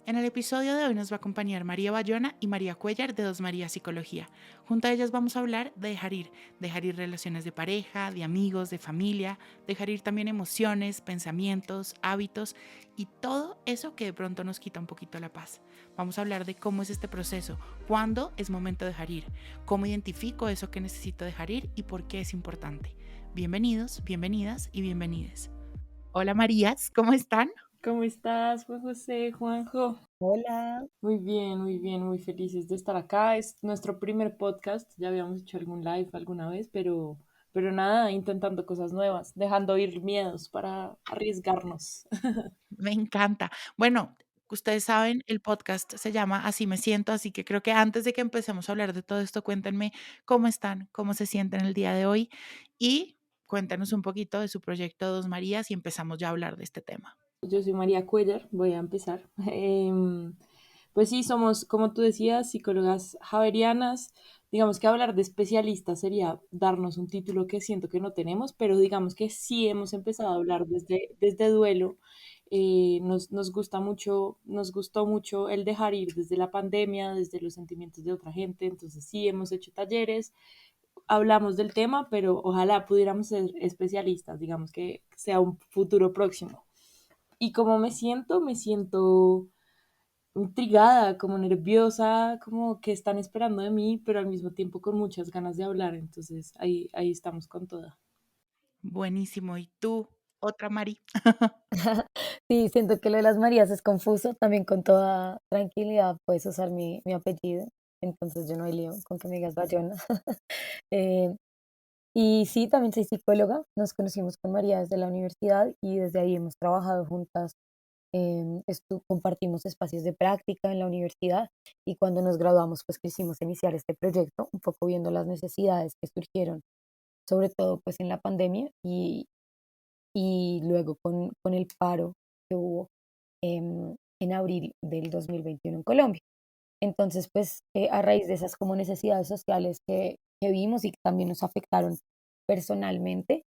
En el episodio de hoy nos va a acompañar María Bayona y María Cuellar de Dos María Psicología. Junto a ellas vamos a hablar de dejar ir relaciones de pareja, de amigos, de familia, dejar ir también emociones, pensamientos, hábitos y todo eso que de pronto nos quita un poquito la paz. Vamos a hablar de cómo es este proceso, cuándo es momento de dejar ir, cómo identifico eso que necesito dejar ir y por qué es importante. Bienvenidos, bienvenidas y bienvenides. Hola Marías, ¿cómo están? ¿Cómo estás, Juan José, Juanjo? Hola, Muy bien, muy felices de estar acá. Es nuestro primer podcast. Ya habíamos hecho algún live alguna vez, pero nada, intentando cosas nuevas, dejando ir miedos para arriesgarnos. Me encanta. Bueno, ustedes saben, el podcast se llama Así me siento, así que creo que antes de que empecemos a hablar de todo esto, cuéntenme cómo están, cómo se sienten el día de hoy y cuéntanos un poquito de su proyecto Dos Marías y empezamos ya a hablar de este tema. Yo soy María Cuellar, voy a empezar. Pues sí, somos, como tú decías, psicólogas javerianas. Digamos que hablar de especialistas sería darnos un título que siento que no tenemos, pero digamos que sí hemos empezado a hablar desde duelo. Nos gusta mucho, nos gustó mucho el dejar ir desde la pandemia, desde los sentimientos de otra gente. Entonces sí hemos hecho talleres, hablamos del tema, pero ojalá pudiéramos ser especialistas, digamos que sea un futuro próximo. ¿Y cómo me siento intrigada, como nerviosa, como que están esperando de mí, pero al mismo tiempo con muchas ganas de hablar. Entonces ahí estamos con toda. Buenísimo. ¿Y tú, otra Mari? sí, siento que lo de las Marías es confuso, también con toda tranquilidad puedes usar mi apellido, entonces yo no hay lío con que me digas Bayona. Eh, y sí, también soy psicóloga, nos conocimos con María desde la universidad y desde ahí hemos trabajado juntas, compartimos espacios de práctica en la universidad y cuando nos graduamos pues quisimos iniciar este proyecto, un poco viendo las necesidades que surgieron, sobre todo pues en la pandemia y luego con el paro que hubo en abril del 2021 en Colombia. Entonces, pues a raíz de esas como necesidades sociales que vimos y que también nos afectaron personalmente,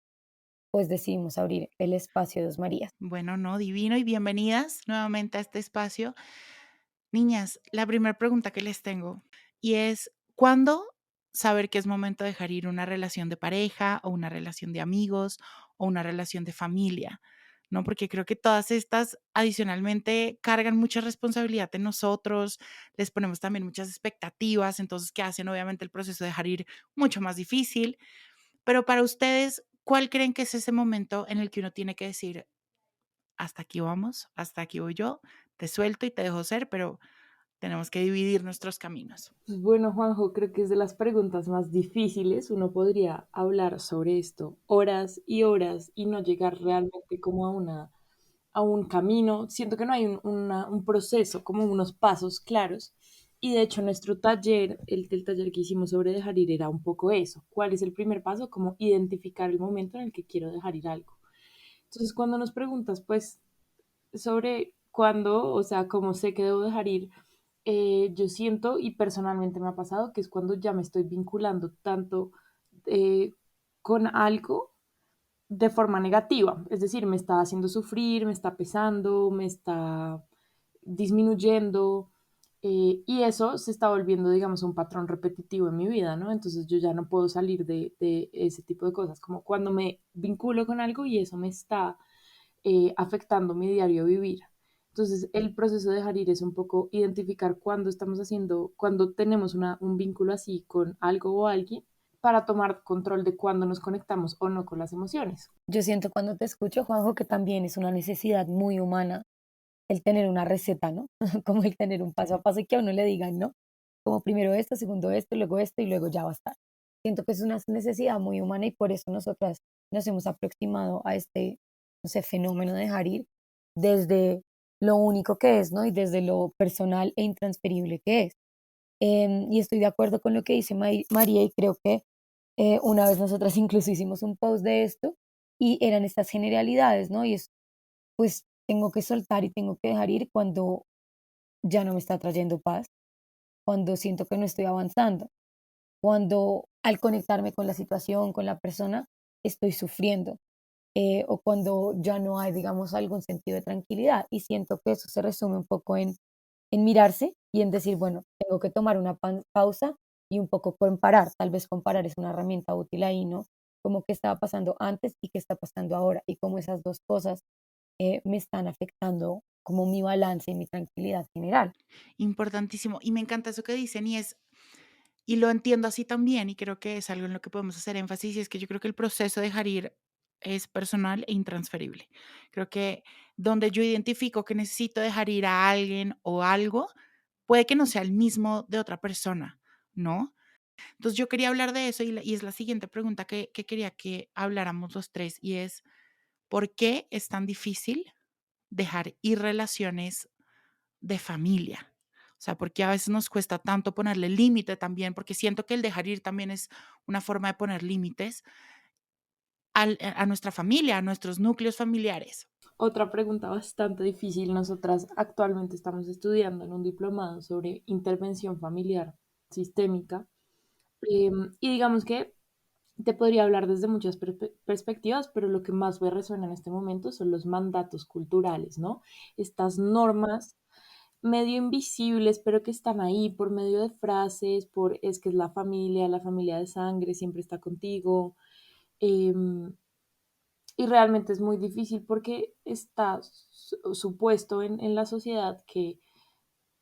pues decidimos abrir el espacio Dos Marías. Bueno, no, divino y bienvenidas nuevamente a este espacio. Niñas, la primera pregunta que les tengo y es, ¿cuándo saber que es momento de dejar ir una relación de pareja o una relación de amigos o una relación de familia? ¿No? Porque creo que todas estas adicionalmente cargan mucha responsabilidad en nosotros, les ponemos también muchas expectativas, entonces que hacen obviamente el proceso de dejar ir mucho más difícil. Pero para ustedes, ¿cuál creen que es ese momento en el que uno tiene que decir, hasta aquí vamos, hasta aquí voy yo, te suelto y te dejo ser, pero tenemos que dividir nuestros caminos? Pues bueno, Juanjo, creo que es de las preguntas más difíciles. Uno podría hablar sobre esto horas y horas y no llegar realmente como a un camino. Siento que no hay un proceso, como unos pasos claros. Y de hecho nuestro taller, el taller que hicimos sobre dejar ir era un poco eso. ¿Cuál es el primer paso? Como identificar el momento en el que quiero dejar ir algo. Entonces, cuando nos preguntas, pues, sobre cuándo, o sea, cómo sé que debo dejar ir, yo siento y personalmente me ha pasado que es cuando ya me estoy vinculando tanto eh, con algo de forma negativa, es decir, me está haciendo sufrir, me está pesando, me está disminuyendo, y eso se está volviendo, digamos, un patrón repetitivo en mi vida, ¿no? Entonces yo ya no puedo salir de ese tipo de cosas, como cuando me vinculo con algo y eso me está afectando mi diario vivir. Entonces, el proceso de dejar ir es un poco identificar cuándo estamos haciendo, cuándo tenemos un vínculo así con algo o alguien para tomar control de cuándo nos conectamos o no con las emociones. Yo siento cuando te escucho, Juanjo, que también es una necesidad muy humana el tener una receta, ¿no? Como el tener un paso a paso y que a uno le digan, ¿no? Como primero esto, segundo esto y luego ya va a estar. Siento que es una necesidad muy humana y por eso nosotras nos hemos aproximado a este, no sé, fenómeno de dejar ir desde lo único que es, ¿no? Y desde lo personal e intransferible que es. Y estoy de acuerdo con lo que dice María y creo que una vez nosotras incluso hicimos un post de esto y eran estas generalidades, ¿no? Y es, pues tengo que soltar y tengo que dejar ir cuando ya no me está trayendo paz, cuando siento que no estoy avanzando, cuando al conectarme con la situación, con la persona, estoy sufriendo, o cuando ya no hay, digamos, algún sentido de tranquilidad. Y siento que eso se resume un poco en mirarse y en decir, bueno, tengo que tomar una pausa y un poco comparar. Tal vez comparar es una herramienta útil ahí, ¿no? Como qué estaba pasando antes y qué está pasando ahora y cómo esas dos cosas me están afectando como mi balance y mi tranquilidad general. Importantísimo. Y me encanta eso que dicen y lo entiendo así también, y creo que es algo en lo que podemos hacer énfasis, y es que yo creo que el proceso de dejar ir es personal e intransferible. Creo que donde yo identifico que necesito dejar ir a alguien o algo, puede que no sea el mismo de otra persona, ¿no? Entonces yo quería hablar de eso y es la siguiente pregunta que quería que habláramos los tres, y es, ¿por qué es tan difícil dejar ir relaciones de familia? O sea, porque a veces nos cuesta tanto ponerle límite también, porque siento que el dejar ir también es una forma de poner límites a nuestra familia, a nuestros núcleos familiares. Otra pregunta bastante difícil. Nosotras actualmente estamos estudiando en un diplomado sobre intervención familiar sistémica. Y digamos que te podría hablar desde muchas perspectivas, pero lo que más me resuena en este momento son los mandatos culturales, ¿no? Estas normas medio invisibles, pero que están ahí por medio de frases, por es que es la familia de sangre siempre está contigo. em, y realmente es muy difícil porque está supuesto en la sociedad que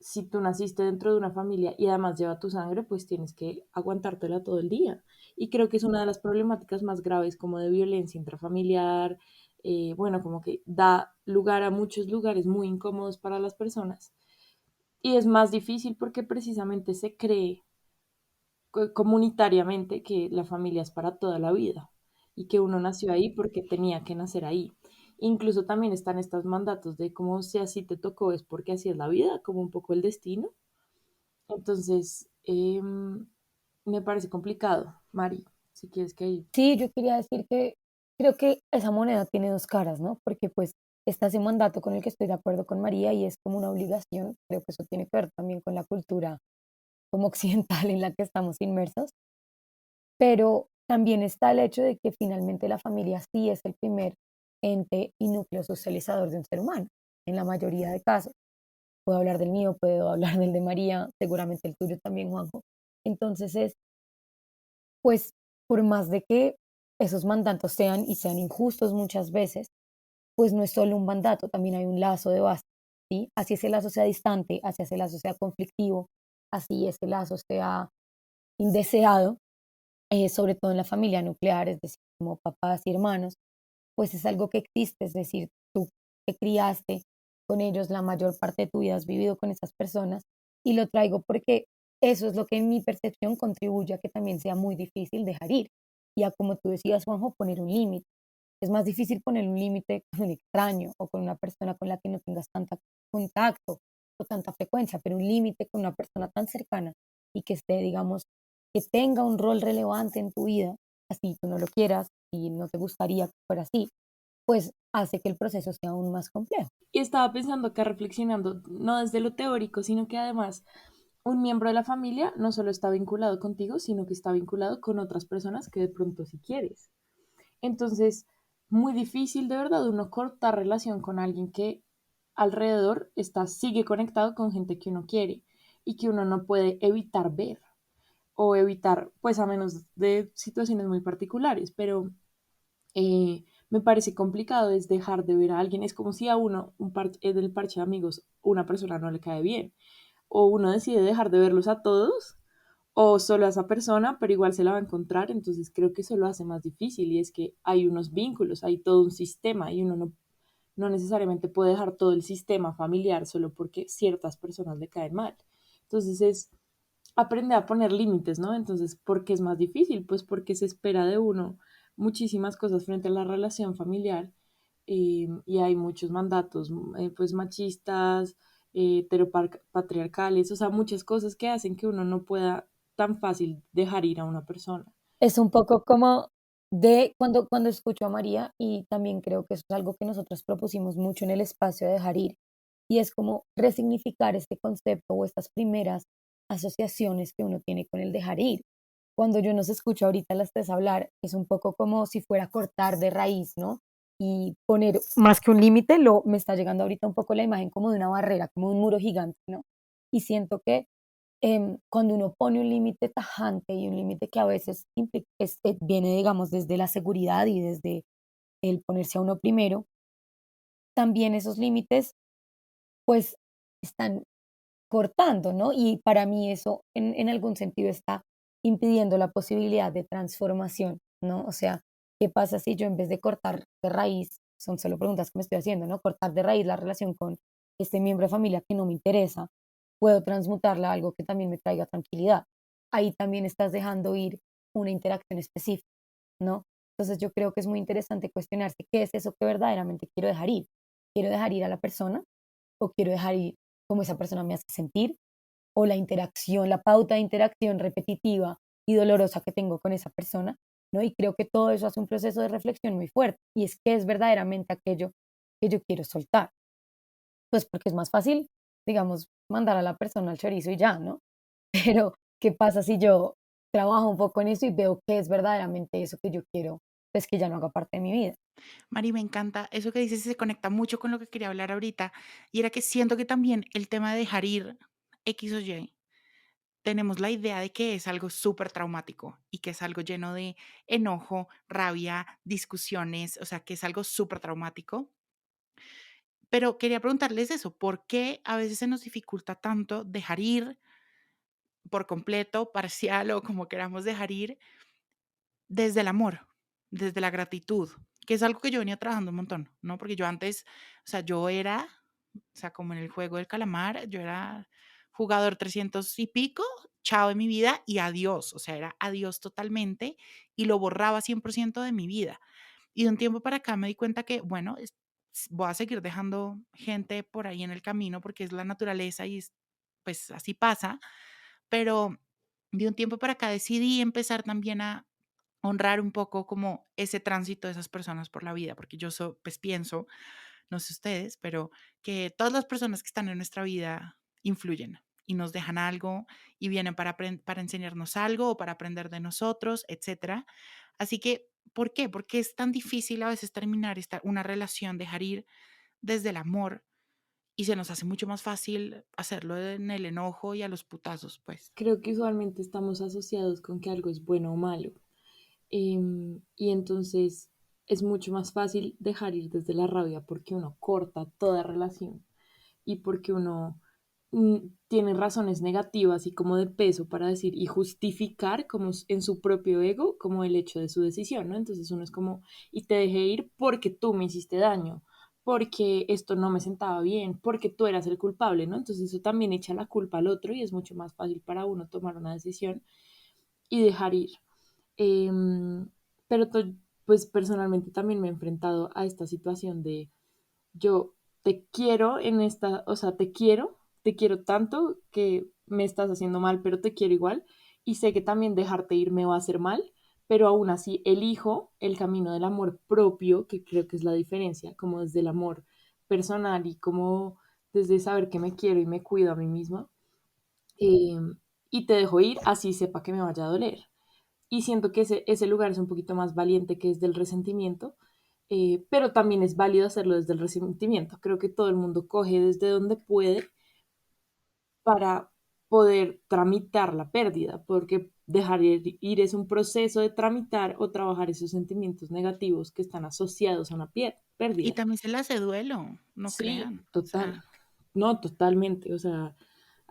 si tú naciste dentro de una familia y además lleva tu sangre, pues tienes que aguantártela todo el día. Y creo que es una de las problemáticas más graves como de violencia intrafamiliar, bueno, como que da lugar a muchos lugares muy incómodos para las personas. Y es más difícil porque precisamente se cree comunitariamente que la familia es para toda la vida y que uno nació ahí porque tenía que nacer ahí. Incluso también están estos mandatos de como si así te tocó es porque así es la vida, como un poco el destino. Entonces, me parece complicado, Mari, si quieres que ahí. Sí, yo quería decir que creo que esa moneda tiene dos caras, ¿no? Porque pues está ese mandato con el que estoy de acuerdo con María y es como una obligación. Creo que eso tiene que ver también con la cultura como occidental en la que estamos inmersos, pero también está el hecho de que finalmente la familia sí es el primer ente y núcleo socializador de un ser humano, en la mayoría de casos. Puedo hablar del mío, puedo hablar del de María, seguramente el tuyo también, Juanjo. Entonces es, pues, por más de que esos mandatos sean y sean injustos muchas veces, pues no es solo un mandato, también hay un lazo de base, ¿sí? Así ese lazo sea distante, así ese lazo sea conflictivo, así ese lazo sea indeseado, sobre todo en la familia nuclear, es decir, como papás y hermanos, pues es algo que existe, es decir, tú te criaste con ellos, la mayor parte de tu vida has vivido con esas personas y lo traigo porque eso es lo que en mi percepción contribuye a que también sea muy difícil dejar ir y a, como tú decías, Juanjo, poner un límite. Es más difícil poner un límite con un extraño o con una persona con la que no tengas tanto contacto o tanta frecuencia, pero un límite con una persona tan cercana y que esté, digamos, que tenga un rol relevante en tu vida, así tú no lo quieras y no te gustaría que fuera así, pues hace que el proceso sea aún más complejo. Y estaba pensando acá, reflexionando, no desde lo teórico, sino que además un miembro de la familia no solo está vinculado contigo, sino que está vinculado con otras personas que de pronto si quieres. Entonces, muy difícil de verdad uno cortar relación con alguien que alrededor está, sigue conectado con gente que uno quiere y que uno no puede evitar ver o evitar, pues a menos de situaciones muy particulares, pero me parece complicado es dejar de ver a alguien. Es como si a uno, del parche de amigos, una persona no le cae bien. O uno decide dejar de verlos a todos, o solo a esa persona, pero igual se la va a encontrar. Entonces creo que eso lo hace más difícil y es que hay unos vínculos, hay todo un sistema y uno no necesariamente puede dejar todo el sistema familiar solo porque ciertas personas le caen mal. Entonces es aprender a poner límites, ¿no? Entonces, ¿por qué es más difícil? Pues porque se espera de uno muchísimas cosas frente a la relación familiar y hay muchos mandatos, pues machistas, heteropatriarcales, o sea, muchas cosas que hacen que uno no pueda tan fácil dejar ir a una persona. Es un poco como de cuando escucho a María y también creo que eso es algo que nosotros propusimos mucho en el espacio de dejar ir y es como resignificar este concepto o estas primeras asociaciones que uno tiene con el dejar ir. Cuando yo nos escucho ahorita las tres hablar, es un poco como si fuera cortar de raíz, ¿no? Y poner más que un límite, me está llegando ahorita un poco la imagen como de una barrera, como un muro gigante, ¿no? Y siento que cuando uno pone un límite tajante y un límite que a veces viene, digamos, desde la seguridad y desde el ponerse a uno primero, también esos límites pues están cortando, ¿no? Y para mí eso en algún sentido está impidiendo la posibilidad de transformación, ¿no? O sea, ¿qué pasa si yo en vez de cortar de raíz, son solo preguntas que me estoy haciendo, ¿no? Cortar de raíz la relación con este miembro de familia que no me interesa, puedo transmutarla a algo que también me traiga tranquilidad. Ahí también estás dejando ir una interacción específica, ¿no? Entonces yo creo que es muy interesante cuestionarse qué es eso que verdaderamente quiero dejar ir. ¿Quiero dejar ir a la persona o quiero dejar ir cómo esa persona me hace sentir o la interacción, la pauta de interacción repetitiva y dolorosa que tengo con esa persona, ¿no? Y creo que todo eso hace un proceso de reflexión muy fuerte y es que es verdaderamente aquello que yo quiero soltar. Pues porque es más fácil, digamos, mandar a la persona al chorizo y ya, ¿no? Pero, ¿qué pasa si yo trabajo un poco en eso y veo que es verdaderamente eso que yo quiero, pues que ya no haga parte de mi vida? Mari, me encanta eso que dices, se conecta mucho con lo que quería hablar ahorita, y era que siento que también el tema de dejar ir X o Y, tenemos la idea de que es algo súper traumático y que es algo lleno de enojo, rabia, discusiones, o sea, que es algo súper traumático. Pero quería preguntarles eso, ¿por qué a veces se nos dificulta tanto dejar ir por completo, parcial o como queramos dejar ir, desde el amor, desde la gratitud? Que es algo que yo venía trabajando un montón, ¿no? Porque yo antes, o sea, yo era, o sea, como en el juego del calamar, yo era jugador 300 y pico, chao de mi vida y adiós, o sea, era adiós totalmente y lo borraba 100% de mi vida. Y de un tiempo para acá me di cuenta que, bueno, voy a seguir dejando gente por ahí en el camino porque es la naturaleza y pues así pasa, pero de un tiempo para acá decidí empezar también a honrar un poco como ese tránsito de esas personas por la vida, porque yo pues pienso, no sé ustedes, pero que todas las personas que están en nuestra vida influyen y nos dejan algo y vienen para enseñarnos algo o para aprender de nosotros, etcétera. Así que, ¿por qué? Porque es tan difícil a veces terminar una relación, dejar ir desde el amor y se nos hace mucho más fácil hacerlo en el enojo y a los putazos, pues. Creo que usualmente estamos asociados con que algo es bueno o malo. Y entonces es mucho más fácil dejar ir desde la rabia porque uno corta toda relación y porque uno tiene razones negativas y como de peso para decir y justificar como en su propio ego como el hecho de su decisión, ¿no? Entonces uno es como, y te dejé ir porque tú me hiciste daño, porque esto no me sentaba bien, porque tú eras el culpable, ¿no? Entonces eso también echa la culpa al otro y es mucho más fácil para uno tomar una decisión y dejar ir. Em, pero pues personalmente también me he enfrentado a esta situación de yo te quiero en esta, o sea, te quiero tanto que me estás haciendo mal, pero te quiero igual y sé que también dejarte ir me va a hacer mal, pero aún así elijo el camino del amor propio, que creo que es la diferencia, como desde el amor personal y como desde saber que me quiero y me cuido a mí misma, y te dejo ir así sepa que me vaya a doler. Y siento que ese lugar es un poquito más valiente que es del resentimiento, pero también es válido hacerlo desde el resentimiento. Creo que todo el mundo coge desde donde puede para poder tramitar la pérdida, porque dejar ir es un proceso de tramitar o trabajar esos sentimientos negativos que están asociados a una Y pérdida. también se le hace duelo, no Sí, crean. O total. sea, No, totalmente. O sea,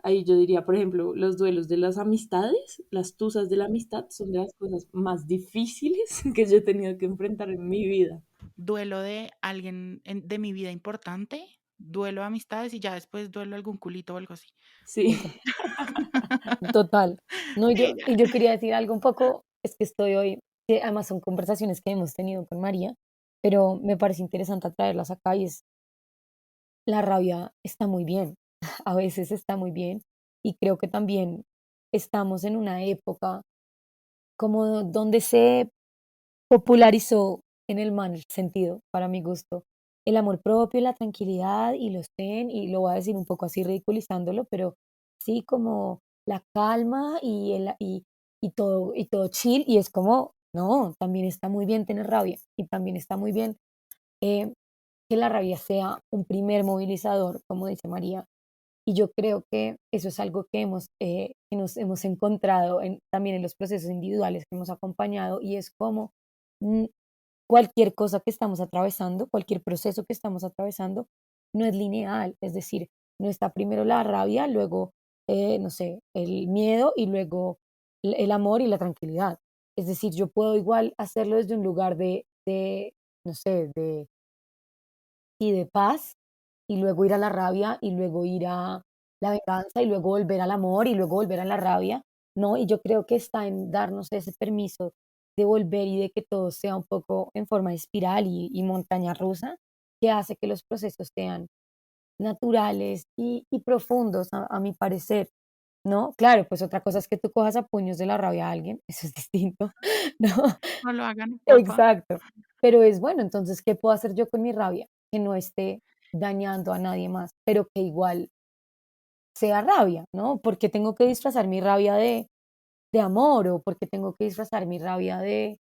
ahí yo diría, por ejemplo, los duelos de las amistades, las tusas de la amistad, son de las cosas más difíciles que yo he tenido que enfrentar en mi vida. duelo de alguien de mi vida importante, duelo de amistades y ya después duelo algún culito o algo así. Sí. Total. Total. No, y yo quería decir algo un poco, es que estoy hoy, que además son conversaciones que hemos tenido con María, pero me parece interesante traerlas acá y es, la rabia está muy bien, a veces está muy bien y creo que también estamos en una época como donde se popularizó en el mal sentido, para mi gusto, el amor propio, la tranquilidad y los zen, y lo voy a decir un poco así ridiculizándolo, pero sí como la calma y todo chill, y es como, no, también está muy bien tener rabia, y también está muy bien eh, que la rabia sea un primer movilizador, como dice María, Y yo creo que eso es algo que nos hemos encontrado también en los procesos individuales que hemos acompañado y es como mm, cualquier cosa que estamos atravesando, cualquier proceso que estamos atravesando, no es lineal. Es decir, no está primero la rabia, luego, no sé, el miedo y luego el amor y la tranquilidad. Es decir, yo puedo igual hacerlo desde un lugar no sé, de paz y luego ir a la rabia y luego ir a la venganza y luego volver al amor y luego volver a la rabia, ¿no? Y yo creo que está en darnos ese permiso de volver y de que todo sea un poco en forma de espiral y montaña rusa, que hace que los procesos sean naturales y profundos, a mi parecer, ¿no? Claro, pues otra cosa es que tú cojas a puños de la rabia a alguien, eso es distinto, ¿no? No lo hagan, porfa. Exacto. Pero es bueno, entonces, ¿qué puedo hacer yo con mi rabia? Que no esté dañando a nadie más, pero que igual sea rabia, ¿no? Porque tengo que disfrazar mi rabia de amor o porque tengo que disfrazar mi rabia de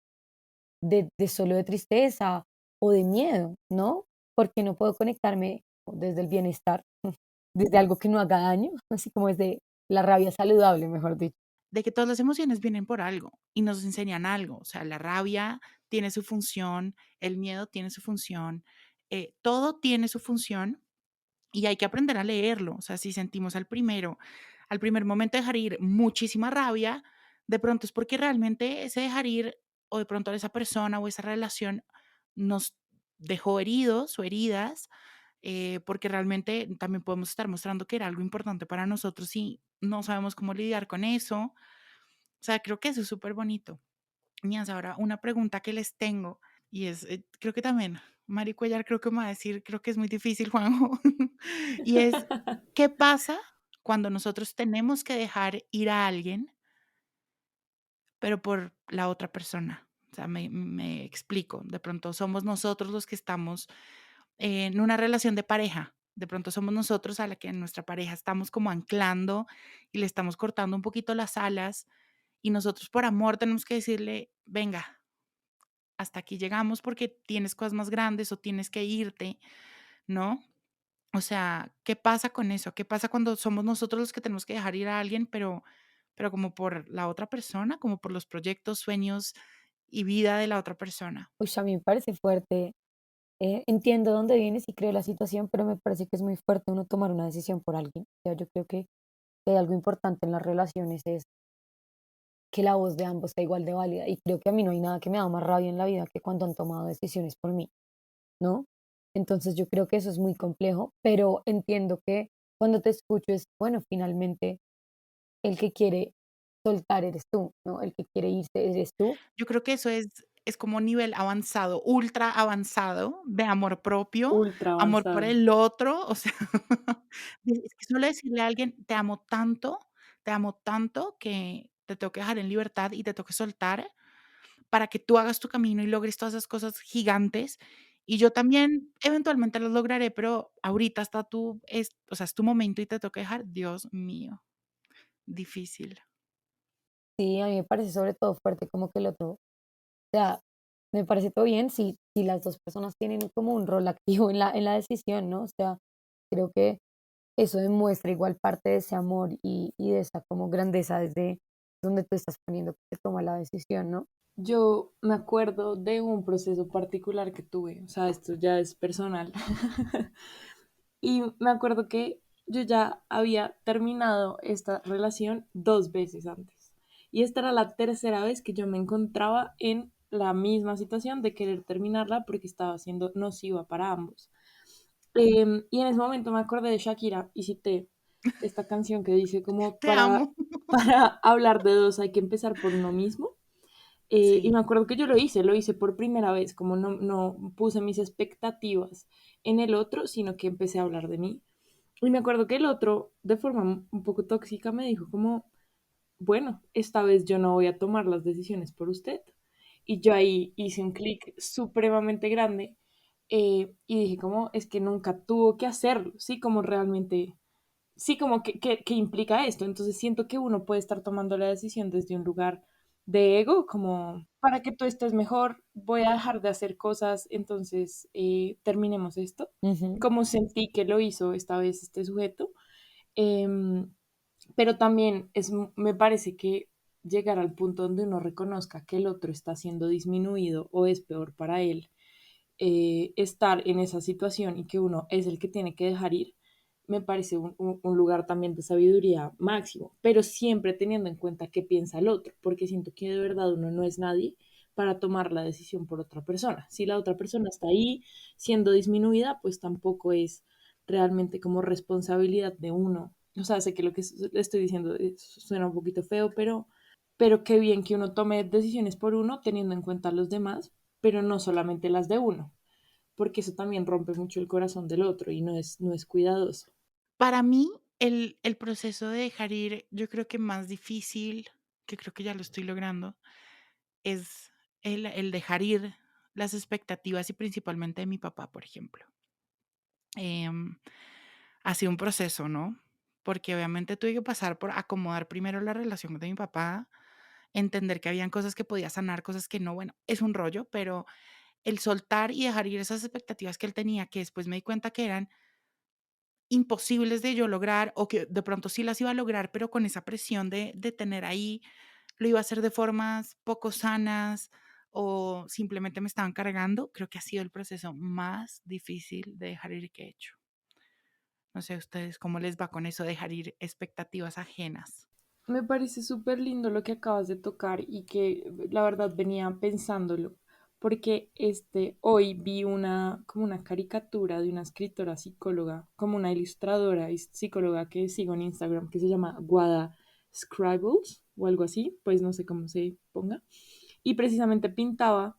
solo de tristeza o de miedo, ¿no? Porque no puedo conectarme desde el bienestar, desde algo que no haga daño, así como desde la rabia saludable, mejor dicho. De que todas las emociones vienen por algo y nos enseñan algo. O sea, la rabia tiene su función, el miedo tiene su función, todo tiene su función y hay que aprender a leerlo. O sea, si sentimos al primer momento dejar ir muchísima rabia, de pronto es porque realmente ese dejar ir o de pronto esa persona o esa relación nos dejó heridos o heridas, porque realmente también podemos estar mostrando que era algo importante para nosotros y no sabemos cómo lidiar con eso. O sea, creo que eso es súper bonito. Niñas, ahora una pregunta que les tengo y es, creo que también Mari Cuellar creo que me va a decir, creo que es muy difícil, Juanjo, y es, ¿qué pasa cuando nosotros tenemos que dejar ir a alguien, pero por la otra persona? O sea, me explico. De pronto somos nosotros los que estamos en una relación de pareja. De pronto somos nosotros a la que en nuestra pareja estamos como anclando y le estamos cortando un poquito las alas y nosotros por amor tenemos que decirle, venga, hasta aquí llegamos porque tienes cosas más grandes o tienes que irte, ¿no? O sea, ¿qué pasa con eso? ¿Qué pasa cuando somos nosotros los que tenemos que dejar ir a alguien, pero como por la otra persona, como por los proyectos, sueños y vida de la otra persona? Uy, a mí me parece fuerte. Entiendo dónde vienes y creo la situación, pero me parece que es muy fuerte uno tomar una decisión por alguien. O sea, yo creo que hay algo importante en las relaciones es que la voz de ambos sea igual de válida. Y creo que a mí no hay nada que me da más rabia en la vida que cuando han tomado decisiones por mí, ¿no? Entonces yo creo que eso es muy complejo, pero entiendo que cuando te escucho es, bueno, finalmente el que quiere soltar eres tú, ¿no? El que quiere irse eres tú. Yo creo que eso es como nivel avanzado, ultra avanzado de amor propio, Ultra amor por avanzado. el otro, o sea, es que solo decirle a alguien: te amo tanto que te tengo que dejar en libertad y te tengo que soltar para que tú hagas tu camino y logres todas esas cosas gigantes, y yo también eventualmente las lograré, pero ahorita está o sea, es tu momento y te tengo que dejar. Dios mío, difícil. Sí, a mí me parece sobre todo fuerte como que el otro, o sea, me parece todo bien si las dos personas tienen como un rol activo en la decisión, ¿no? O sea, creo que eso demuestra igual parte de ese amor y de esa como grandeza desde donde tú estás poniendo que toma la decisión, ¿no? Yo me acuerdo de un proceso particular que tuve, o sea, esto ya es personal. Y me acuerdo que yo ya había terminado esta relación 2 veces antes. Y esta era la tercera vez que yo me encontraba en la misma situación de querer terminarla porque estaba siendo nociva para ambos. Y en ese momento me acordé de Shakira y cité esta canción que dice como Te amo. para hablar de dos hay que empezar por uno mismo. Y Sí. me acuerdo que yo lo hice por primera vez, como no puse mis expectativas en el otro, sino que empecé a hablar de mí. Y me acuerdo que el otro, de forma un poco tóxica, me dijo como, bueno, esta vez yo no voy a tomar las decisiones por usted. Y yo ahí hice un clic supremamente grande y dije como, es que nunca tuvo que hacerlo, ¿sí? Como realmente, sí, como que implica esto. Entonces siento que uno puede estar tomando la decisión desde un lugar de ego, como para que tú estés mejor, voy a dejar de hacer cosas, entonces terminemos esto. Ujú. Como sentí que lo hizo esta vez este sujeto, Em, pero también me parece que llegar al punto donde uno reconozca que el otro está siendo disminuido o es peor para él, estar en esa situación y que uno es el que tiene que dejar ir, me parece un lugar también de sabiduría máximo, pero siempre teniendo en cuenta qué piensa el otro, porque siento que de verdad uno no es nadie para tomar la decisión por otra persona. Si la otra persona está ahí siendo disminuida, pues tampoco es realmente como responsabilidad de uno. O sea, sé que lo que estoy diciendo suena un poquito feo, pero qué bien que uno tome decisiones por uno teniendo en cuenta a los demás, pero no solamente las de uno, porque eso también rompe mucho el corazón del otro y no es cuidadoso. Para mí, el proceso de dejar ir, yo creo que más difícil, que creo que ya lo estoy logrando, es el dejar ir las expectativas y principalmente de mi papá, por ejemplo. Em, ha sido un proceso, ¿no? Porque obviamente tuve que pasar por acomodar primero la relación de mi papá, entender que habían cosas que podía sanar, cosas que no, bueno, es un rollo, pero el soltar y dejar ir esas expectativas que él tenía, que después me di cuenta que eran imposibles de yo lograr, o que de pronto sí las iba a lograr, pero con esa presión de tener ahí, lo iba a hacer de formas poco sanas, o simplemente me estaban cargando, creo que ha sido el proceso más difícil de dejar ir que he hecho. No sé a ustedes cómo les va con eso de dejar ir expectativas ajenas. Me parece súper lindo lo que acabas de tocar y que la verdad venía pensándolo, porque hoy vi como una caricatura de una escritora psicóloga, como una ilustradora y psicóloga que sigo en Instagram, que se llama Guada Scribbles o algo así, pues no sé cómo se ponga, y precisamente pintaba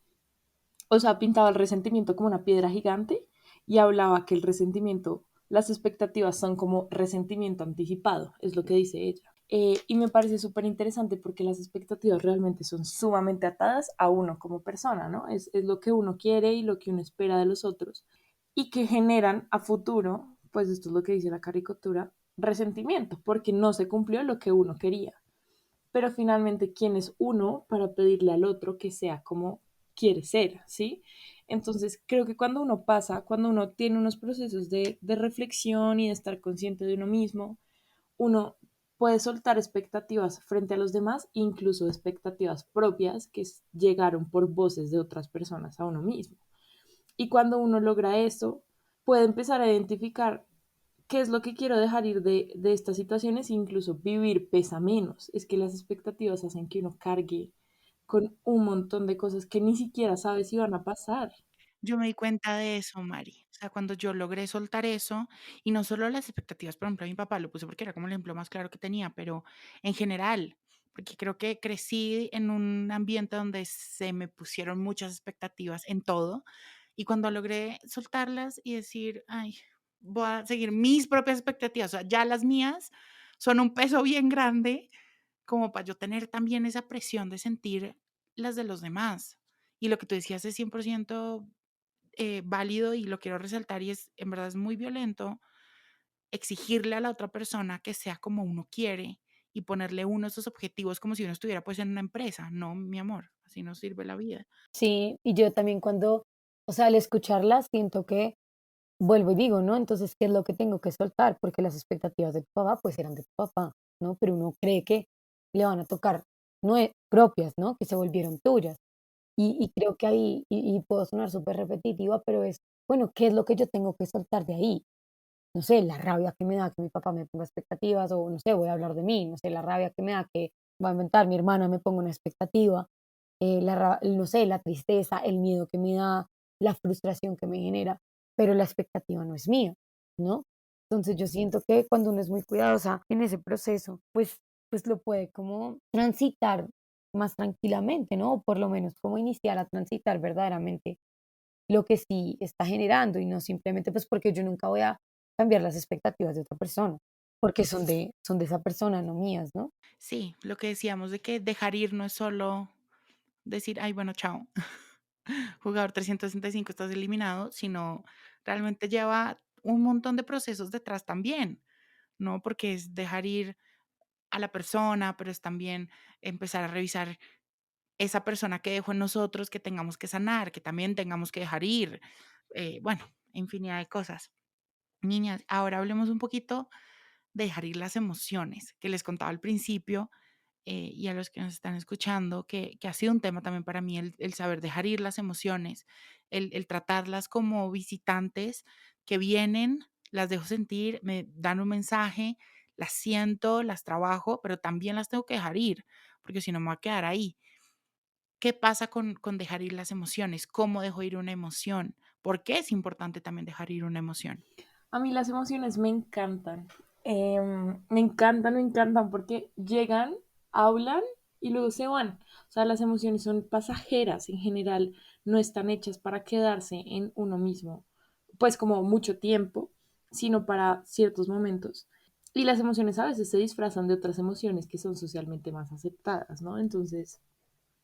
el resentimiento como una piedra gigante y hablaba que el resentimiento, las expectativas son como resentimiento anticipado, es lo que dice ella. Y me parece súper interesante porque las expectativas realmente son sumamente atadas a uno como persona, ¿no? Es lo que uno quiere y lo que uno espera de los otros y que generan a futuro, pues esto es lo que dice la caricatura, resentimiento porque no se cumplió lo que uno quería. Pero finalmente, ¿quién es uno para pedirle al otro que sea como quiere ser? ¿Sí? Entonces, creo que cuando uno tiene unos procesos de reflexión y de estar consciente de uno mismo, uno puede soltar expectativas frente a los demás, incluso expectativas propias que llegaron por voces de otras personas a uno mismo. Y cuando uno logra eso, puede empezar a identificar qué es lo que quiero dejar ir de estas situaciones e incluso vivir pesa menos. Es que las expectativas hacen que uno cargue con un montón de cosas que ni siquiera sabe si van a pasar. Yo me di cuenta de eso, Mari. O sea, cuando yo logré soltar eso, y no solo las expectativas, por ejemplo, a mi papá, lo puse porque era como el ejemplo más claro que tenía, pero en general, porque creo que crecí en un ambiente donde se me pusieron muchas expectativas en todo, y cuando logré soltarlas y decir: "Ay, voy a seguir mis propias expectativas", o sea, ya las mías son un peso bien grande, como para yo tener también esa presión de sentir las de los demás. Y lo que tú decías es 100% válido y lo quiero resaltar y es, en verdad es muy violento exigirle a la otra persona que sea como uno quiere y ponerle uno esos objetivos como si uno estuviera pues en una empresa. No, mi amor, así no sirve la vida. Sí, y yo también cuando, o sea, al escucharla siento que vuelvo y digo, ¿no? Entonces, ¿qué es lo que tengo que soltar? Porque las expectativas de tu papá, pues eran de tu papá, ¿no? Pero uno cree que le van a tocar propias, ¿no? Que se volvieron tuyas. Y creo que ahí, y puedo sonar súper repetitiva, pero es, bueno, ¿qué es lo que yo tengo que soltar de ahí? No sé, la rabia que me da que mi papá me ponga expectativas, o no sé, voy a hablar de mí, no sé, la rabia que me da que, voy a inventar, mi hermana me ponga una expectativa, no sé, la tristeza, el miedo que me da, la frustración que me genera, pero la expectativa no es mía, ¿no? Entonces yo siento que cuando uno es muy cuidadosa en ese proceso, pues lo puede como transitar más tranquilamente, ¿no? O por lo menos como iniciar a transitar verdaderamente lo que sí está generando y no simplemente pues porque yo nunca voy a cambiar las expectativas de otra persona, porque son de esa persona, no mías, ¿no? Sí, lo que decíamos de que dejar ir no es solo decir, ay, bueno, chao, jugador 365, estás eliminado, sino realmente lleva un montón de procesos detrás también, ¿no? Porque es dejar ir a la persona, pero es también empezar a revisar esa persona que dejó en nosotros, que tengamos que sanar, que también tengamos que dejar ir, bueno, infinidad de cosas. Niñas, ahora hablemos un poquito de dejar ir las emociones, que les contaba al principio, y a los que nos están escuchando, que ha sido un tema también para mí el saber dejar ir las emociones, el tratarlas como visitantes que vienen, las dejo sentir, me dan un mensaje, las siento, las trabajo, pero también las tengo que dejar ir, porque si no me voy a quedar ahí. ¿Qué pasa con dejar ir las emociones? ¿Cómo dejo ir una emoción? ¿Por qué es importante también dejar ir una emoción? A mí las emociones me encantan. Me encantan porque llegan, hablan y luego se van. O sea, las emociones son pasajeras en general, no están hechas para quedarse en uno mismo, pues como mucho tiempo, sino para ciertos momentos. Y las emociones a veces se disfrazan de otras emociones que son socialmente más aceptadas, ¿no? Entonces,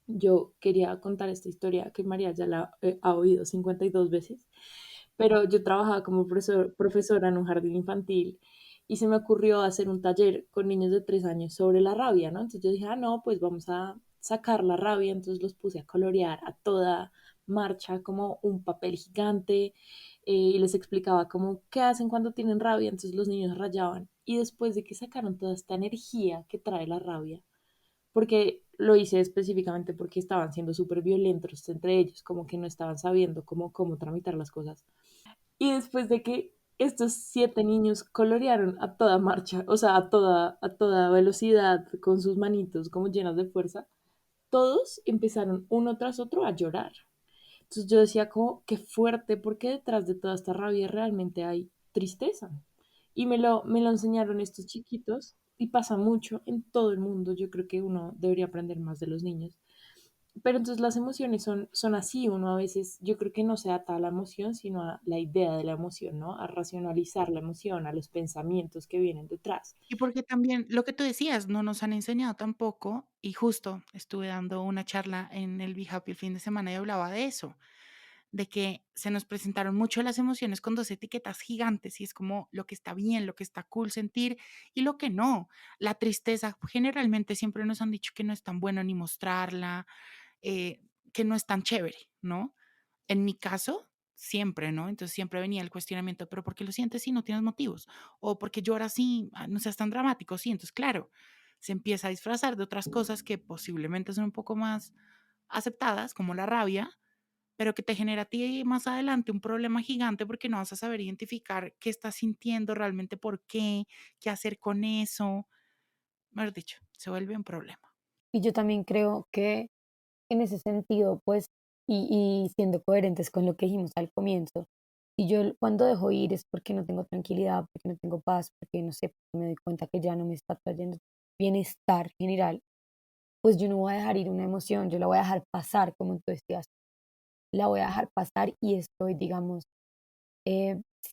yo quería contar esta historia que María ya la ha oído 52 veces, pero yo trabajaba como profesora en un jardín infantil y se me ocurrió hacer un taller con niños de 3 años sobre la rabia, ¿no? Entonces yo dije, ah, no, pues vamos a sacar la rabia, entonces los puse a colorear a toda marcha como un papel gigante y les explicaba como qué hacen cuando tienen rabia, entonces los niños rayaban y después de que sacaron toda esta energía que trae la rabia, porque lo hice específicamente porque estaban siendo súper violentos entre ellos, como que no estaban sabiendo cómo tramitar las cosas. Y después de que estos 7 niños colorearon a toda marcha, o sea, a toda velocidad, con sus manitos como llenas de fuerza, todos empezaron uno tras otro a llorar. Entonces yo decía como, qué fuerte, porque detrás de toda esta rabia realmente hay tristeza. Y me lo enseñaron estos chiquitos y pasa mucho en todo el mundo. Yo creo que uno debería aprender más de los niños. Pero entonces las emociones son así, uno a veces, yo creo que no se ata a la emoción, sino a la idea de la emoción, ¿no? A racionalizar la emoción, a los pensamientos que vienen detrás. Y porque también lo que tú decías, no nos han enseñado tampoco, y justo estuve dando una charla en el Be Happy el fin de semana y hablaba de eso, de que se nos presentaron mucho las emociones con 2 etiquetas gigantes, y es como lo que está bien, lo que está cool sentir y lo que no. La tristeza, generalmente siempre nos han dicho que no es tan bueno ni mostrarla, que no es tan chévere, ¿no? En mi caso, siempre, ¿no? Entonces siempre venía el cuestionamiento, pero ¿por qué lo sientes si no tienes motivos? O ¿por qué lloras si no seas tan dramático? Sí, entonces claro, se empieza a disfrazar de otras cosas que posiblemente son un poco más aceptadas, como la rabia, pero que te genera a ti más adelante un problema gigante porque no vas a saber identificar qué estás sintiendo realmente, por qué hacer con eso. Mejor dicho, se vuelve un problema. Y yo también creo que en ese sentido, pues, y siendo coherentes con lo que dijimos al comienzo, y yo cuando dejo ir es porque no tengo tranquilidad, porque no tengo paz, porque no sé, porque me doy cuenta que ya no me está trayendo bienestar general, pues yo no voy a dejar ir una emoción, yo la voy a dejar pasar, como tú decías, la voy a dejar pasar y estoy, digamos,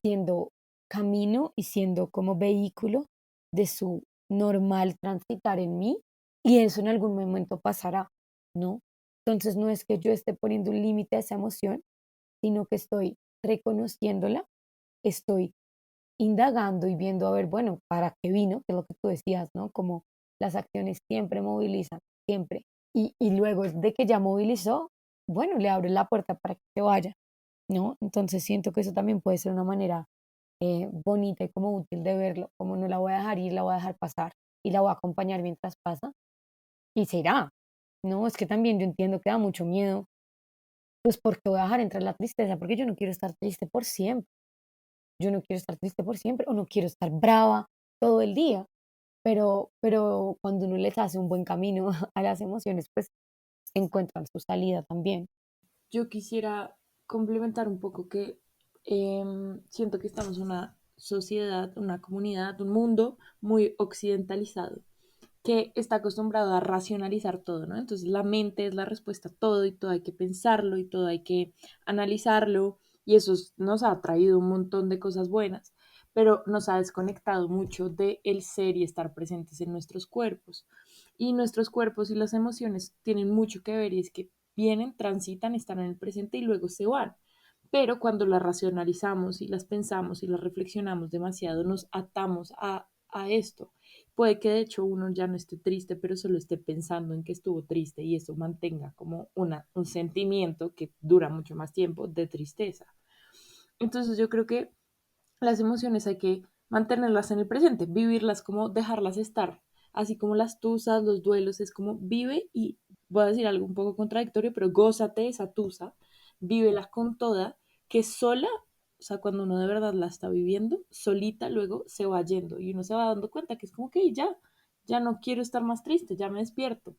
siendo camino y siendo como vehículo de su normal transitar en mí y eso en algún momento pasará, ¿no? Entonces no es que yo esté poniendo un límite a esa emoción, sino que estoy reconociéndola, estoy indagando y viendo, a ver, bueno, ¿para qué vino? Que es lo que tú decías, ¿no? Como las acciones siempre movilizan, siempre. Y luego de que ya movilizó, bueno, le abres la puerta para que se vaya, ¿no? Entonces siento que eso también puede ser una manera bonita y como útil de verlo, como no la voy a dejar ir, la voy a dejar pasar y la voy a acompañar mientras pasa y se irá, ¿no? Es que también yo entiendo que da mucho miedo, pues porque voy a dejar entrar la tristeza, porque yo no quiero estar triste por siempre, yo no quiero estar triste por siempre o no quiero estar brava todo el día, pero cuando uno les hace un buen camino a las emociones, pues encuentran su salida también. Yo quisiera complementar un poco que siento que estamos en una sociedad, una comunidad, un mundo muy occidentalizado, que está acostumbrado a racionalizar todo, ¿no? Entonces la mente es la respuesta a todo y todo hay que pensarlo y todo hay que analizarlo y eso nos ha traído un montón de cosas buenas, pero nos ha desconectado mucho de el ser y estar presentes en nuestros cuerpos. Y nuestros cuerpos y las emociones tienen mucho que ver y es que vienen, transitan, están en el presente y luego se van. Pero cuando las racionalizamos y las pensamos y las reflexionamos demasiado, nos atamos a esto. Puede que de hecho uno ya no esté triste, pero solo esté pensando en que estuvo triste y eso mantenga como un sentimiento que dura mucho más tiempo de tristeza. Entonces yo creo que las emociones hay que mantenerlas en el presente, vivirlas como dejarlas estar, así como las tusas, los duelos, es como vive y voy a decir algo un poco contradictorio, pero gózate esa tusa, vívela con toda, que sola, o sea, cuando uno de verdad la está viviendo, solita luego se va yendo y uno se va dando cuenta que es como que ya, ya no quiero estar más triste, ya me despierto.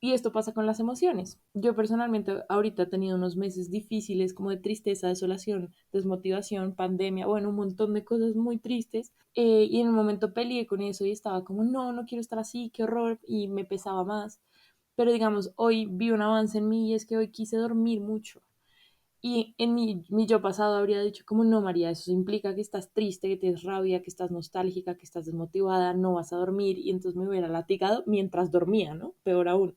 Y esto pasa con las emociones. Yo personalmente ahorita he tenido unos meses difíciles como de tristeza, desolación, desmotivación, pandemia, bueno, un montón de cosas muy tristes. Y en un momento peleé con eso y estaba como, no, no quiero estar así, qué horror, y me pesaba más. Pero digamos, hoy vi un avance en mí y es que hoy quise dormir mucho. Y en mi yo pasado habría dicho como, no, María, eso implica que estás triste, que tienes rabia, que estás nostálgica, que estás desmotivada, no vas a dormir. Y entonces me hubiera latigado mientras dormía, ¿no? Peor aún.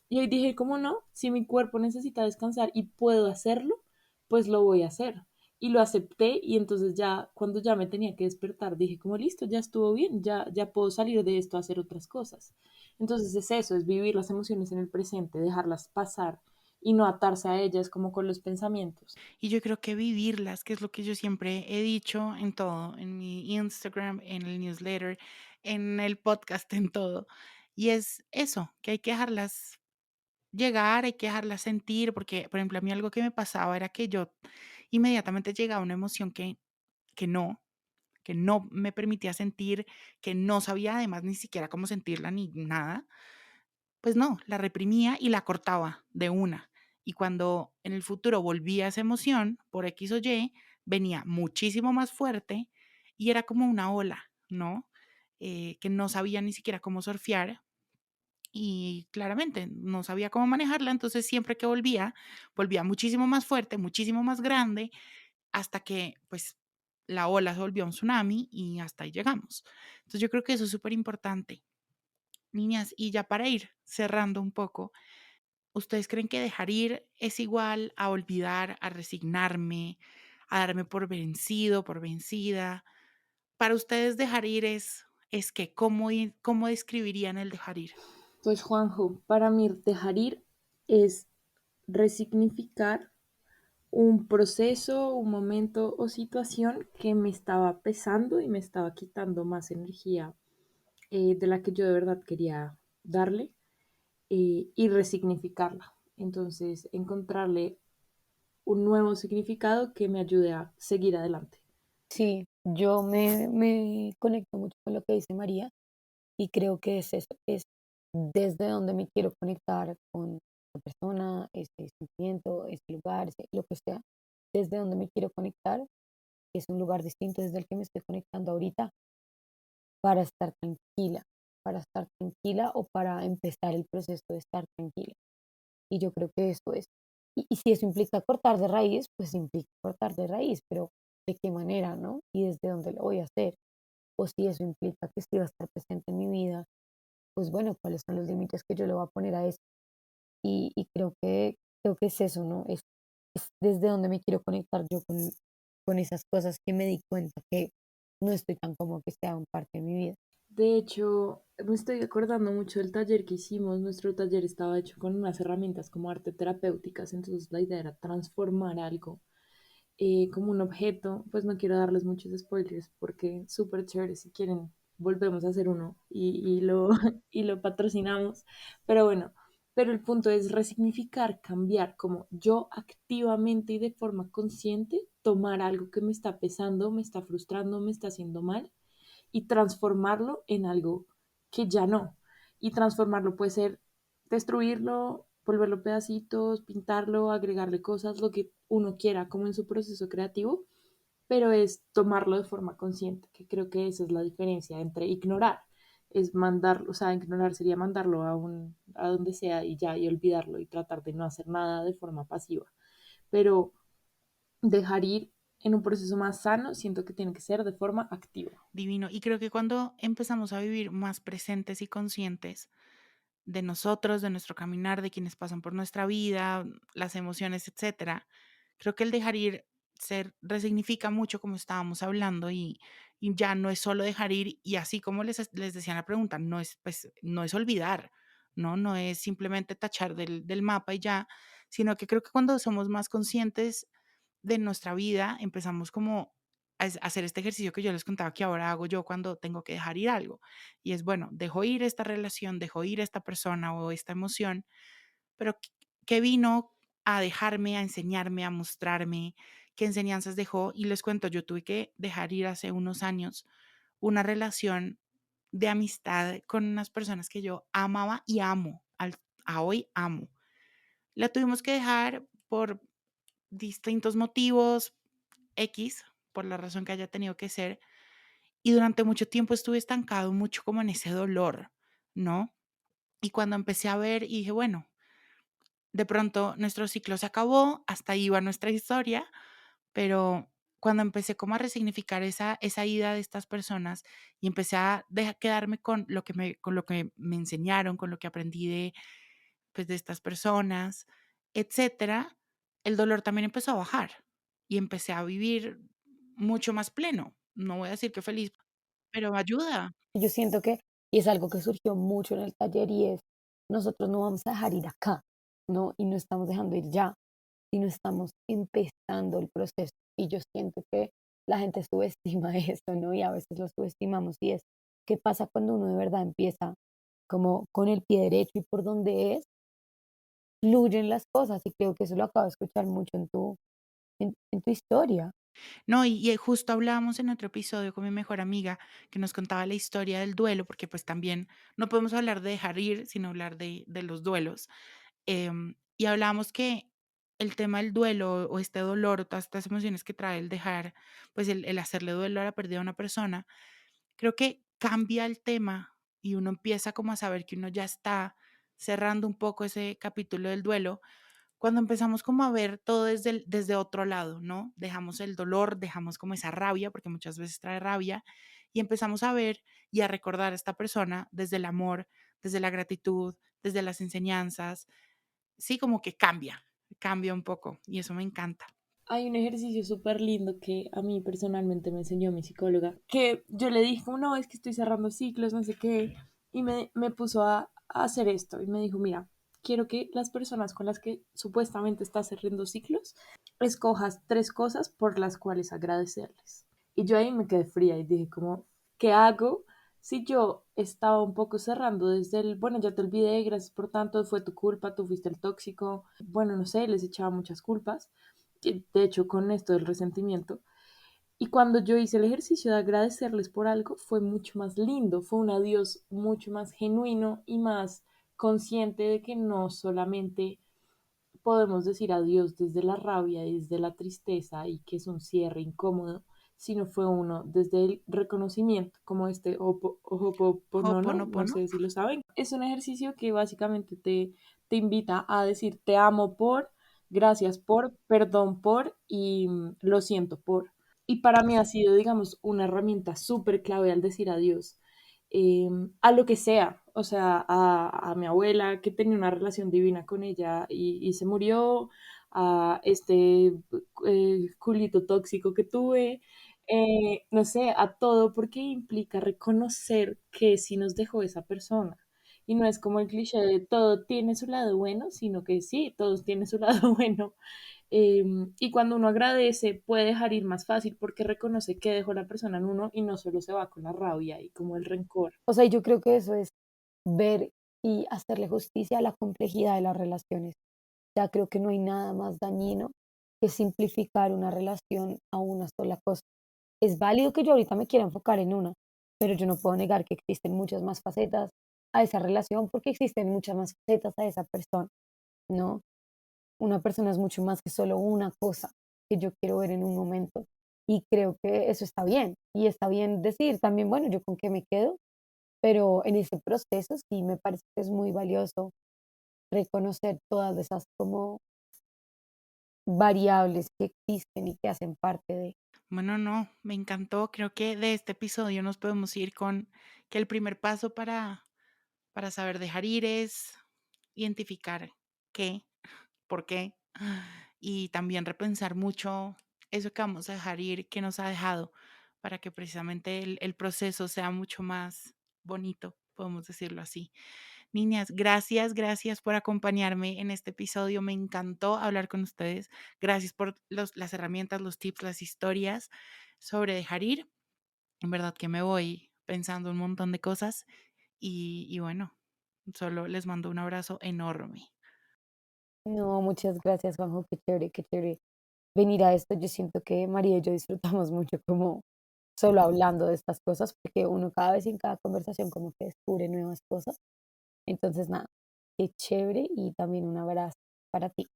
Y hoy dije, ¿cómo no? Si mi cuerpo necesita descansar y puedo hacerlo, pues lo voy a hacer. Y lo acepté y entonces ya, cuando ya me tenía que despertar, dije, como listo, ya estuvo bien, ya, ya puedo salir de esto a hacer otras cosas. Entonces es eso, es vivir las emociones en el presente, dejarlas pasar y no atarse a ellas como con los pensamientos. Y yo creo que vivirlas, que es lo que yo siempre he dicho en todo, en mi Instagram, en el newsletter, en el podcast, en todo. Y es eso, que hay que dejarlas llegar, hay que dejarlas sentir, porque, por ejemplo, a mí algo que me pasaba era que yo inmediatamente llegaba una emoción que no, que no me permitía sentir, que no sabía además ni siquiera cómo sentirla ni nada. Pues no, la reprimía y la cortaba de una. Y cuando en el futuro volvía esa emoción, por X o Y, venía muchísimo más fuerte y era como una ola, ¿no? Que no sabía ni siquiera cómo surfear y claramente no sabía cómo manejarla, entonces siempre que volvía, volvía muchísimo más fuerte, muchísimo más grande, hasta que pues la ola se volvió un tsunami y hasta ahí llegamos. Entonces yo creo que eso es súper importante. Niñas, y ya para ir cerrando un poco, ¿ustedes creen que dejar ir es igual a olvidar, a resignarme, a darme por vencido, por vencida? Para ustedes dejar ir es que, ¿cómo describirían el dejar ir? Pues Juanjo, para mí dejar ir es resignificar un proceso, un momento o situación que me estaba pesando y me estaba quitando más energía de la que yo de verdad quería darle y resignificarla. Entonces, encontrarle un nuevo significado que me ayude a seguir adelante. Sí, yo me conecto mucho con lo que dice María y creo que es eso, es desde donde me quiero conectar con la persona, ese sentimiento, ese lugar, lo que sea, desde donde me quiero conectar, que es un lugar distinto desde el que me estoy conectando ahorita, para estar tranquila o para empezar el proceso de estar tranquila. Y yo creo que eso es. Y si eso implica cortar de raíz, pues implica cortar de raíz, pero ¿de qué manera, no? Y desde dónde lo voy a hacer. O si eso implica que sí va a estar presente en mi vida, pues bueno, ¿cuáles son los límites que yo le voy a poner a eso? Y creo que es eso, ¿no? Es desde donde me quiero conectar yo con esas cosas que me di cuenta que no estoy tan como que sean parte de mi vida. De hecho, me estoy acordando mucho del taller que hicimos. Nuestro taller estaba hecho con unas herramientas como arte terapéuticas, entonces la idea era transformar algo como un objeto. Pues no quiero darles muchos spoilers porque súper chévere si quieren volvemos a hacer uno y lo patrocinamos. Pero bueno, pero el punto es resignificar, cambiar, como yo activamente y de forma consciente tomar algo que me está pesando, me está frustrando, me está haciendo mal y transformarlo en algo que ya no. Y transformarlo puede ser destruirlo, volverlo pedacitos, pintarlo, agregarle cosas, lo que uno quiera como en su proceso creativo, pero es tomarlo de forma consciente, que creo que esa es la diferencia entre ignorar, es mandarlo, o sea, ignorar sería mandarlo a donde sea y ya, y olvidarlo y tratar de no hacer nada de forma pasiva. Pero dejar ir en un proceso más sano, siento que tiene que ser de forma activa. Divino. Y creo que cuando empezamos a vivir más presentes y conscientes de nosotros, de nuestro caminar, de quienes pasan por nuestra vida, las emociones, etcétera, creo que el dejar ir se resignifica mucho como estábamos hablando y ya no es solo dejar ir y así como les decía en la pregunta, no es, pues, no es olvidar, ¿no? No es simplemente tachar del mapa y ya, sino que creo que cuando somos más conscientes de nuestra vida, empezamos como hacer este ejercicio que yo les contaba que ahora hago yo cuando tengo que dejar ir algo. Y es, bueno, dejo ir esta relación, dejo ir esta persona o esta emoción, pero ¿qué vino a dejarme, a enseñarme, a mostrarme? ¿Qué enseñanzas dejó? Y les cuento, yo tuve que dejar ir hace unos años una relación de amistad con unas personas que yo amaba y amo, a hoy amo. La tuvimos que dejar por distintos motivos, X, por la razón que haya tenido que ser, y durante mucho tiempo estuve estancado mucho como en ese dolor, ¿no? Y cuando empecé a ver y dije, bueno, de pronto nuestro ciclo se acabó, hasta ahí va nuestra historia, pero cuando empecé como a resignificar esa ida de estas personas y empecé a quedarme con lo que me enseñaron, con lo que aprendí de, pues, de estas personas, etcétera, el dolor también empezó a bajar y empecé a vivir mucho más pleno. No voy a decir que feliz, pero ayuda. Yo siento que, y es algo que surgió mucho en el taller, y es, nosotros no vamos a dejar ir acá, ¿no? Y no estamos dejando ir ya, sino estamos empezando el proceso. Y yo siento que la gente subestima esto, ¿no? Y a veces lo subestimamos, y es, ¿qué pasa cuando uno de verdad empieza como con el pie derecho y por donde es, fluyen las cosas? Y creo que eso lo acabo de escuchar mucho en tu historia. No, y justo hablábamos en otro episodio con mi mejor amiga, que nos contaba la historia del duelo, porque, pues, también no podemos hablar de dejar ir, sino hablar de los duelos. Y hablábamos que el tema del duelo, o este dolor, o todas estas emociones que trae el dejar, pues, el hacerle duelo a la pérdida de una persona, creo que cambia el tema, y uno empieza como a saber que uno ya está cerrando un poco ese capítulo del duelo, cuando empezamos como a ver todo desde otro lado, ¿no? Dejamos el dolor, dejamos como esa rabia, porque muchas veces trae rabia, y empezamos a ver y a recordar a esta persona desde el amor, desde la gratitud, desde las enseñanzas. Sí, como que cambia un poco, y eso me encanta. Hay un ejercicio súper lindo que a mí personalmente me enseñó mi psicóloga, que yo le dije, como, no, es que estoy cerrando ciclos, no sé qué, y me puso a hacer esto, y me dijo, mira, quiero que las personas con las que supuestamente estás cerrando ciclos, escojas tres cosas por las cuales agradecerles. Y yo ahí me quedé fría y dije, como, ¿qué hago si yo estaba un poco cerrando desde el, bueno, ya te olvidé, gracias por tanto, fue tu culpa, tú fuiste el tóxico, bueno, no sé, les echaba muchas culpas, de hecho con esto del resentimiento. Y cuando yo hice el ejercicio de agradecerles por algo, fue mucho más lindo, fue un adiós mucho más genuino y más consciente de que no solamente podemos decir adiós desde la rabia y desde la tristeza y que es un cierre incómodo, sino fue uno desde el reconocimiento, como este Ho'oponoponono, no Ho'oponopono. sé si lo saben. Es un ejercicio que básicamente te invita a decir te amo por, gracias por, perdón por y lo siento por. Y para mí ha sido, digamos, una herramienta súper clave al decir adiós a lo que sea, o sea, a mi abuela que tenía una relación divina con ella y se murió, a este culito tóxico que tuve, no sé, a todo porque implica reconocer que sí nos dejó esa persona. Y no es como el cliché de todo tiene su lado bueno, sino que sí, todos tienen su lado bueno. Y cuando uno agradece, puede dejar ir más fácil porque reconoce que dejó la persona en uno y no solo se va con la rabia y como el rencor. O sea, yo creo que eso es ver y hacerle justicia a la complejidad de las relaciones. Ya creo que no hay nada más dañino que simplificar una relación a una sola cosa. Es válido que yo ahorita me quiera enfocar en una, pero yo no puedo negar que existen muchas más facetas a esa relación porque existen muchas más facetas a esa persona, ¿no? Una persona es mucho más que solo una cosa que yo quiero ver en un momento. Y creo que eso está bien. Y está bien decir también, bueno, yo con qué me quedo, pero en ese proceso sí me parece que es muy valioso reconocer todas esas como variables que existen y que hacen parte de. Bueno, no, me encantó. Creo que de este episodio nos podemos ir con que el primer paso para saber dejar ir es identificar qué, por qué, y también repensar mucho eso que vamos a dejar ir, que nos ha dejado, para que precisamente el proceso sea mucho más bonito, podemos decirlo así. Niñas, gracias por acompañarme en este episodio. Me encantó hablar con ustedes. Gracias por las herramientas, los tips, las historias. sobre dejar ir. En verdad que me voy pensando un montón de cosas y bueno, solo les mando un abrazo enorme. No, muchas gracias, Juanjo, qué chévere venir a esto. Yo siento que María y yo disfrutamos mucho como solo hablando de estas cosas, porque uno cada vez y en cada conversación como que descubre nuevas cosas. Entonces, nada, qué chévere y también un abrazo para ti.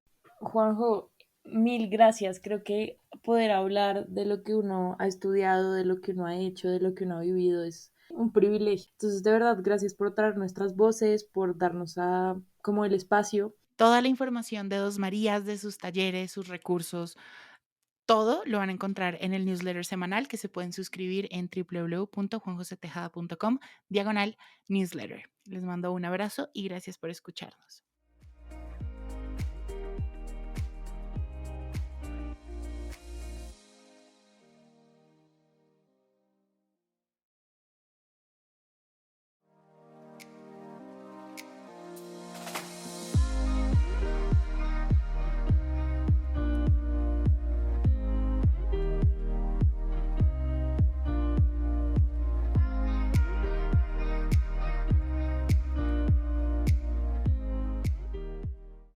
Juanjo, mil gracias. Creo que poder hablar de lo que uno ha estudiado, de lo que uno ha hecho, de lo que uno ha vivido es un privilegio. Entonces, de verdad, gracias por traer nuestras voces, por darnos como el espacio. Toda la información de Dos Marías, de sus talleres, sus recursos, todo lo van a encontrar en el newsletter semanal que se pueden suscribir en www.juanjosetejada.com/newsletter. Les mando un abrazo y gracias por escucharnos.